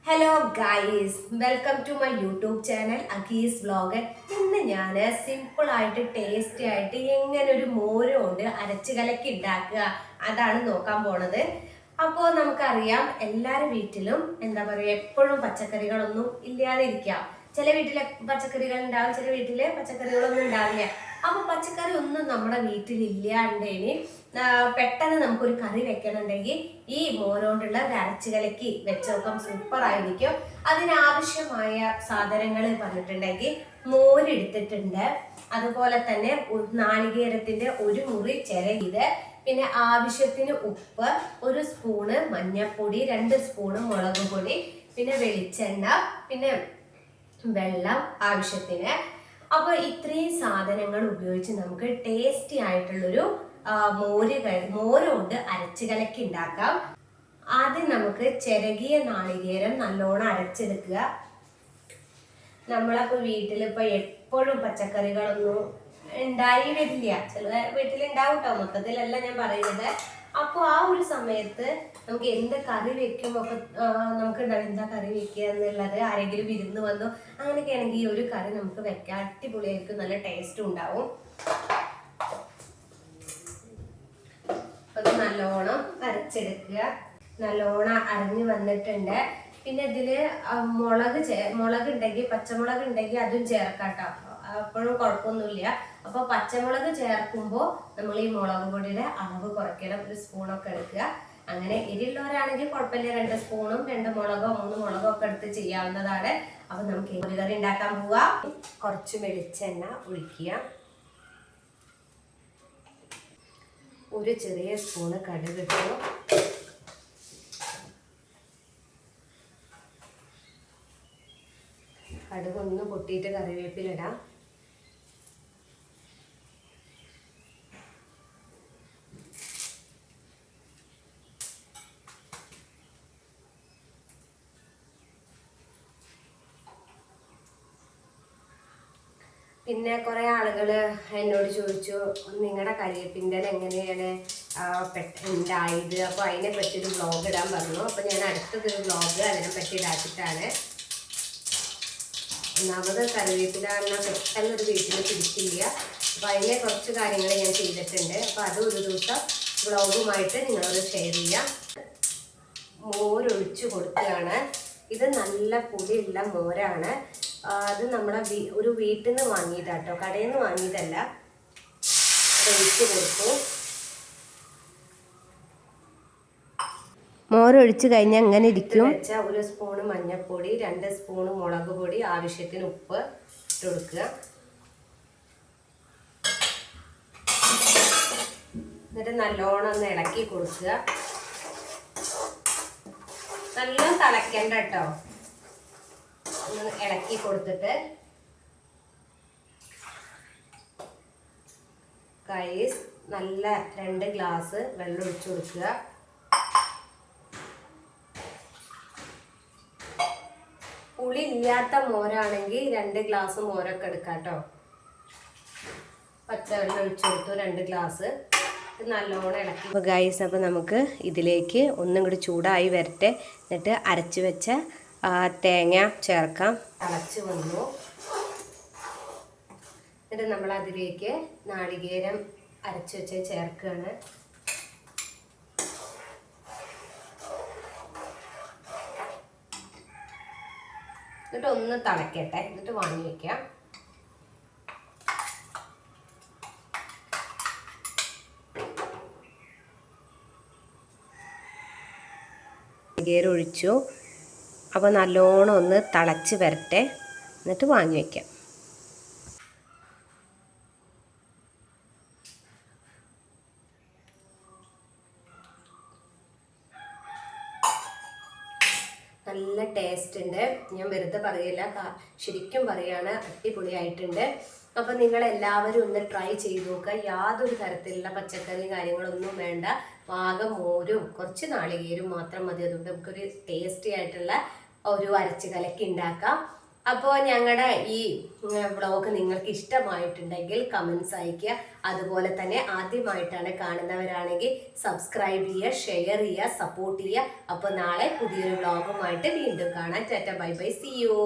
Hello guys, welcome to my YouTube channel Akhees vlog. ഇന്ന് ഞാൻ simple ആയിട്ട് ടേസ്റ്റി ആയിട്ട് എങ്ങനെ ഒരു മോര് കൊണ്ട് അരച്ച് കലക്കി ഉണ്ടാക്കുക അതാണ് നോക്കാൻ പോണത്. അപ്പോൾ നമുക്കറിയാം എല്ലാവരുടെ വീട്ടിലും എന്താ പറയുക, എപ്പോഴും പച്ചക്കറികളൊന്നും ഇല്ലാതെ ഇരിക്കാം. ചില വീട്ടിലെ പച്ചക്കറികൾ ഉണ്ടാവും, ചില വീട്ടിലെ പച്ചക്കറികളൊന്നും ഉണ്ടാവില്ല. അപ്പൊ പച്ചക്കറി ഒന്നും നമ്മുടെ വീട്ടിൽ ഇല്ലാണ്ടേന് പെട്ടെന്ന് നമുക്കൊരു കറി വെക്കണമെന്നുണ്ടെങ്കിൽ ഈ മോരോണ്ടുള്ള അരച്ച് കലക്കി വെച്ച് നോക്കാം, സൂപ്പർ ആയിരിക്കും. അതിനാവശ്യമായ സാധനങ്ങൾ പറഞ്ഞിട്ടുണ്ടെങ്കിൽ മോരെടുത്തിട്ടുണ്ട്, അതുപോലെ തന്നെ നാളികേരത്തിന്റെ ഒരു മുറി ചിരകിയത്, പിന്നെ ആവശ്യത്തിന് ഉപ്പ്, ഒരു സ്പൂണ് മഞ്ഞൾപ്പൊടി, 2 സ്പൂണ് മുളക് പൊടി, പിന്നെ വെളിച്ചെണ്ണ, പിന്നെ വെള്ളം ആവശ്യത്തിന്. അപ്പൊ ഇത്രയും സാധനങ്ങൾ ഉപയോഗിച്ച് നമുക്ക് ടേസ്റ്റി ആയിട്ടുള്ളൊരു മോര് കൊണ്ട് അരച്ച് കലക്കി ഉണ്ടാക്കാം. ആദ്യം നമുക്ക് ചിരകിയ നാളികേരം നല്ലോണം അരച്ചെടുക്കുക. നമ്മളപ്പോ വീട്ടിലിപ്പോ എപ്പോഴും പച്ചക്കറികളൊന്നും ഉണ്ടായി വരില്ല, ചില വീട്ടിലുണ്ടാവും കേട്ടോ, മൊത്തത്തിലല്ല ഞാൻ പറയുന്നത്. അപ്പോൾ ആ ഒരു സമയത്ത് നമുക്ക് എന്ത് കറി വെക്കുമ്പോൾ ഒക്കെ നമുക്ക് എന്താ കറി വെക്കുക എന്നുള്ളത്, ആരെങ്കിലും വിരുന്ന് വന്നോ അങ്ങനെയൊക്കെ ആണെങ്കിൽ ഈ ഒരു കറി നമുക്ക് വെക്കാം, അടിപൊളിയായിരിക്കും, നല്ല ടേസ്റ്റും ഉണ്ടാവും. അത് നല്ലോണം അരച്ചെടുക്കുക. നല്ലോണം അരഞ്ഞു വന്നിട്ടുണ്ട്. പിന്നെ ഇതില് മുളക് ഉണ്ടെങ്കിൽ, പച്ചമുളക് ഉണ്ടെങ്കിൽ അതും ചേർക്കാട്ടോ, അപ്പോഴും കുഴപ്പമൊന്നുമില്ല. അപ്പൊ പച്ചമുളക് ചേർക്കുമ്പോൾ നമ്മൾ ഈ മുളക് പൊടിയുടെ അളവ് കുറയ്ക്കണം, 1 സ്പൂണൊക്കെ എടുക്കുക. അങ്ങനെ എരിയുള്ളവരാണെങ്കിൽ കുഴപ്പമില്ല, 2 സ്പൂണും 2 മുളകോ 3 മുളകോ ഒക്കെ എടുത്ത് ചെയ്യാവുന്നതാണ്. അപ്പൊ നമുക്ക് ഒരു കറി ഉണ്ടാക്കാൻ പോവാം. കുറച്ച് വെളിച്ചെണ്ണ ഒഴിക്കുക, ഒരു ചെറിയ സ്പൂണ് കടുക് ഇട്ടു, കടുക് ഒന്ന് പൊട്ടിയിട്ട് കറിവേപ്പിലിടാം. പിന്നെ കുറേ ആളുകൾ എന്നോട് ചോദിച്ചു, നിങ്ങളുടെ കരിവേപ്പിൻ്റെ എങ്ങനെയാണ് ഉണ്ടായത്, അപ്പോൾ അതിനെ പറ്റിയൊരു വ്ളോഗ് ഇടാൻ പറഞ്ഞു. അപ്പോൾ ഞാൻ അടുത്തതൊരു വ്ളോഗ് അതിനെ പറ്റി ഇടാച്ചിട്ടാണ്. ഒന്നാമത് കറിവേപ്പില പെട്ടെന്നൊരു വീട്ടിൽ പിടിക്കില്ല, അപ്പോൾ അതിനെ കുറച്ച് കാര്യങ്ങൾ ഞാൻ ചെയ്തിട്ടുണ്ട്. അപ്പോൾ അത് ഒരു ദിവസം വ്ളോഗുമായിട്ട് നിങ്ങളോട് ഷെയർ ചെയ്യാം. മോരൊഴിച്ച് കൊടുക്കുകയാണ്. ഇത് നല്ല പുളിയുള്ള മോരാണ്. അത് നമ്മുടെ ഒരു വീട്ടിൽ നിന്ന് വാങ്ങിയതാട്ടോ, കടയിൽ നിന്ന് വാങ്ങിയതല്ല. ഒഴിച്ച് കൊടുത്തു. മോരൊഴിച്ച് കഴിഞ്ഞാൽ അങ്ങനെ ഇരിക്കും. വെച്ചാൽ 1 സ്പൂണ് മഞ്ഞൾപ്പൊടി, 2 സ്പൂണ് മുളക് പൊടി, ആവശ്യത്തിന് ഉപ്പ് ഇട്ട് കൊടുക്കുക. എന്നിട്ട് നല്ലോണം ഒന്ന് ഇളക്കി കൊടുക്കുക. നല്ല തിളയ്ക്കണ്ട കേട്ടോ, ഒന്ന് ഇളക്കി കൊടുത്തിട്ട് ഗൈസ് നല്ല 2 ഗ്ലാസ് വെള്ളം ഒഴിച്ചു കൊടുക്കുക. പുളി ഇല്ലാത്ത മോരാണെങ്കിൽ 2 ഗ്ലാസ് മോരൊക്കെ എടുക്കാം കേട്ടോ. പച്ചവെള്ളം ഒഴിച്ചു കൊടുത്തു, 2 ഗ്ലാസ്. നല്ലോണം ഇളക്കി. അപ്പോൾ ഗൈസ്, അപ്പോൾ നമുക്ക് ഇതിലേക്ക് ഒന്നും കൂടി ചൂടായി വരട്ടെ, എന്നിട്ട് അരച്ച് വെച്ച തേങ്ങ ചേർക്കാം. തിളച്ച് വന്നു. എന്നിട്ട് നമ്മൾ അതിലേക്ക് നാളികേരം അരച്ച് വെച്ച് ചേർക്കുകയാണ്. എന്നിട്ട് ഒന്ന് തിളക്കട്ടെ, എന്നിട്ട് വാങ്ങി വയ്ക്കാം. നാളികേരം ഒഴിച്ചു. അപ്പോൾ നല്ലോണം ഒന്ന് തിളച്ച് വരട്ടെ, എന്നിട്ട് വാങ്ങി വയ്ക്കാം. നല്ല ടേസ്റ്റ് ഉണ്ട്, ഞാൻ വെറുതെ പറയില്ല, ശരിക്കും പറയാണ്, അടിപൊളിയായിട്ടുണ്ട്. അപ്പം നിങ്ങളെല്ലാവരും ഒന്ന് ട്രൈ ചെയ്ത് നോക്കുക. യാതൊരു തരത്തിലുള്ള പച്ചക്കറിയും കാര്യങ്ങളൊന്നും വേണ്ട, പാകം മോരും കുറച്ച് നാളികേരും മാത്രം മതി. അതുകൊണ്ട് നമുക്കൊരു ടേസ്റ്റി ആയിട്ടുള്ള ഒരു അരച്ച് കലക്കി ഉണ്ടാക്കാം. അപ്പോൾ ഞങ്ങളുടെ ഈ വ്ളോഗ് നിങ്ങൾക്ക് ഇഷ്ടമായിട്ടുണ്ടെങ്കിൽ കമൻസ് അയയ്ക്കുക. അതുപോലെ തന്നെ ആദ്യമായിട്ടാണ് കാണുന്നവരാണെങ്കിൽ സബ്സ്ക്രൈബ് ചെയ്യുക, ഷെയർ ചെയ്യുക, സപ്പോർട്ട് ചെയ്യുക. അപ്പോൾ നാളെ പുതിയൊരു വ്ളോഗുമായിട്ട് വീണ്ടും കാണാം. Tata bye bye, see U.